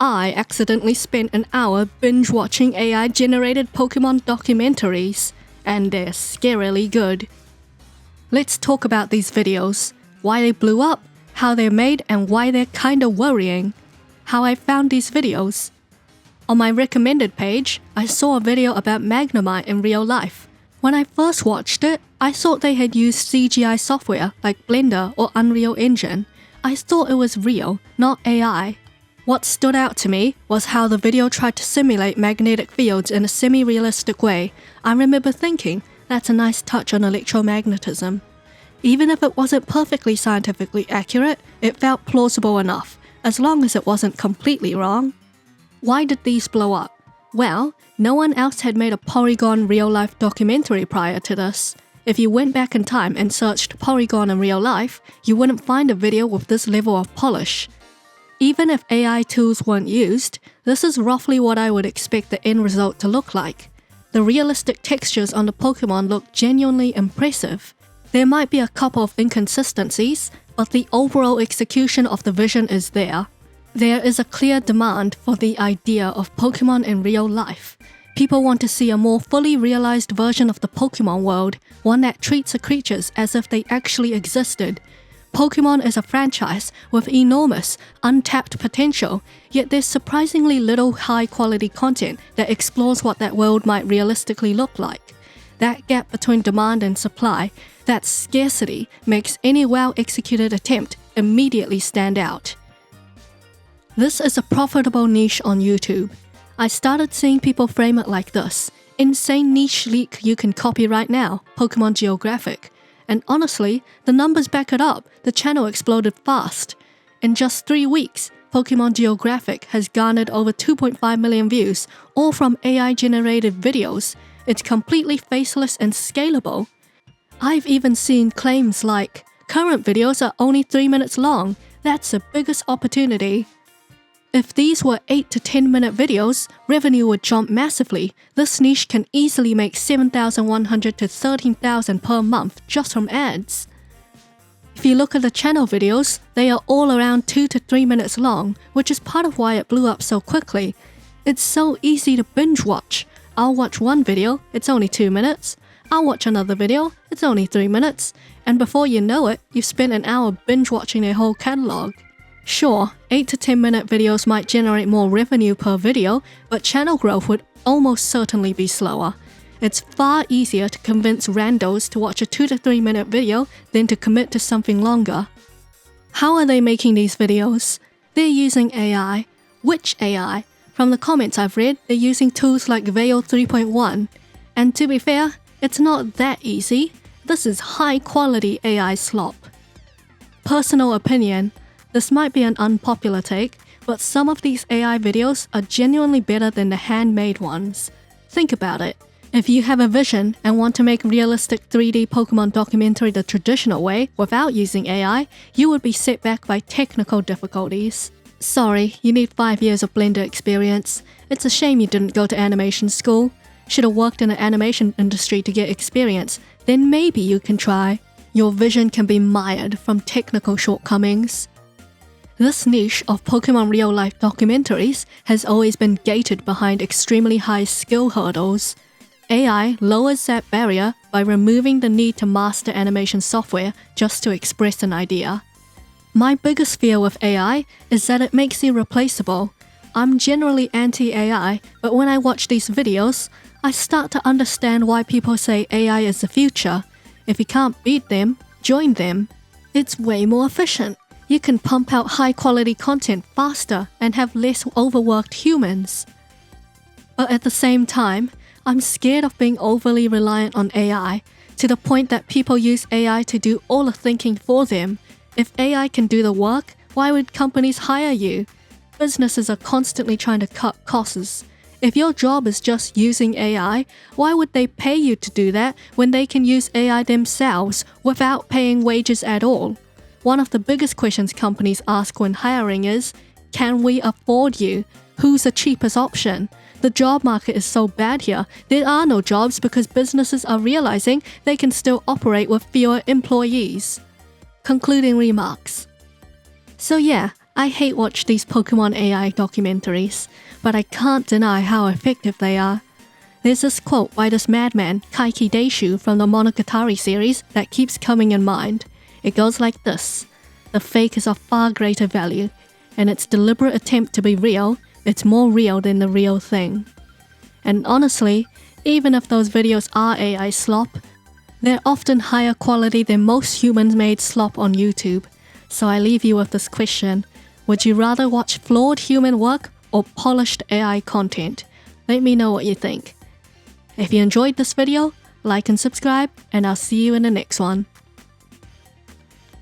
I accidentally spent an hour binge-watching AI-generated Pokémon documentaries, and they're scarily good. Let's talk about these videos, why they blew up, how they're made, and why they're kinda worrying. How I found these videos. On my recommended page, I saw a video about Magnemite in real life. When I first watched it, I thought they had used CGI software like Blender or Unreal Engine. I thought it was real, not AI. What stood out to me was how the video tried to simulate magnetic fields in a semi-realistic way. I remember thinking, that's a nice touch on electromagnetism. Even if it wasn't perfectly scientifically accurate, it felt plausible enough, as long as it wasn't completely wrong. Why did these blow up? Well, no one else had made a Porygon real-life documentary prior to this. If you went back in time and searched Porygon in real life, you wouldn't find a video with this level of polish. Even if AI tools weren't used, this is roughly what I would expect the end result to look like. The realistic textures on the Pokémon look genuinely impressive. There might be a couple of inconsistencies, but the overall execution of the vision is there. There is a clear demand for the idea of Pokémon in real life. People want to see a more fully realized version of the Pokémon world, one that treats the creatures as if they actually existed. Pokémon is a franchise with enormous, untapped potential, yet there's surprisingly little high-quality content that explores what that world might realistically look like. That gap between demand and supply, that scarcity, makes any well-executed attempt immediately stand out. This is a profitable niche on YouTube. I started seeing people frame it like this: insane niche leak you can copy right now, Pokémon Geographic. And honestly, the numbers back it up. The channel exploded fast. In just 3 weeks, Pokémon Geographic has garnered over 2.5 million views, all from AI-generated videos. It's completely faceless and scalable. I've even seen claims like, current videos are only 3 minutes long. That's the biggest opportunity. If these were 8 to 10 minute videos, revenue would jump massively. This niche can easily make $7,100 to $13,000 per month just from ads. If you look at the channel videos, they are all around 2 to 3 minutes long, which is part of why it blew up so quickly. It's so easy to binge watch. I'll watch one video, it's only 2 minutes. I'll watch another video, it's only 3 minutes. And before you know it, you've spent an hour binge watching their whole catalog. Sure, 8 to 10 minute videos might generate more revenue per video, but channel growth would almost certainly be slower. It's far easier to convince randos to watch a 2 to 3 minute video than to commit to something longer. How are they making these videos? They're using AI. Which AI? From the comments I've read, they're using tools like Veil 3.1. And to be fair, it's not that easy. This is high quality AI slop. Personal opinion. This might be an unpopular take, but some of these AI videos are genuinely better than the handmade ones. Think about it. If you have a vision and want to make realistic 3D Pokémon documentary the traditional way without using AI, you would be set back by technical difficulties. Sorry, you need 5 years of Blender experience. It's a shame you didn't go to animation school. Should have worked in the animation industry to get experience, then maybe you can try. Your vision can be mired from technical shortcomings. This niche of Pokémon real-life documentaries has always been gated behind extremely high skill hurdles. AI lowers that barrier by removing the need to master animation software just to express an idea. My biggest fear with AI is that it makes you replaceable. I'm generally anti-AI, but when I watch these videos, I start to understand why people say AI is the future. If you can't beat them, join them. It's way more efficient. You can pump out high-quality content faster and have less overworked humans. But at the same time, I'm scared of being overly reliant on AI, to the point that people use AI to do all the thinking for them. If AI can do the work, why would companies hire you? Businesses are constantly trying to cut costs. If your job is just using AI, why would they pay you to do that when they can use AI themselves without paying wages at all? One of the biggest questions companies ask when hiring is, can we afford you? Who's the cheapest option? The job market is so bad here, there are no jobs because businesses are realizing they can still operate with fewer employees. Concluding remarks. So yeah, I hate watch these Pokemon AI documentaries, but I can't deny how effective they are. There's this quote by this madman, Kaiki Deishu from the Monogatari series that keeps coming in mind. It goes like this: the fake is of far greater value. In its deliberate attempt to be real, it's more real than the real thing. And honestly, even if those videos are AI slop, they're often higher quality than most humans-made slop on YouTube. So I leave you with this question: would you rather watch flawed human work or polished AI content? Let me know what you think. If you enjoyed this video, like and subscribe, and I'll see you in the next one.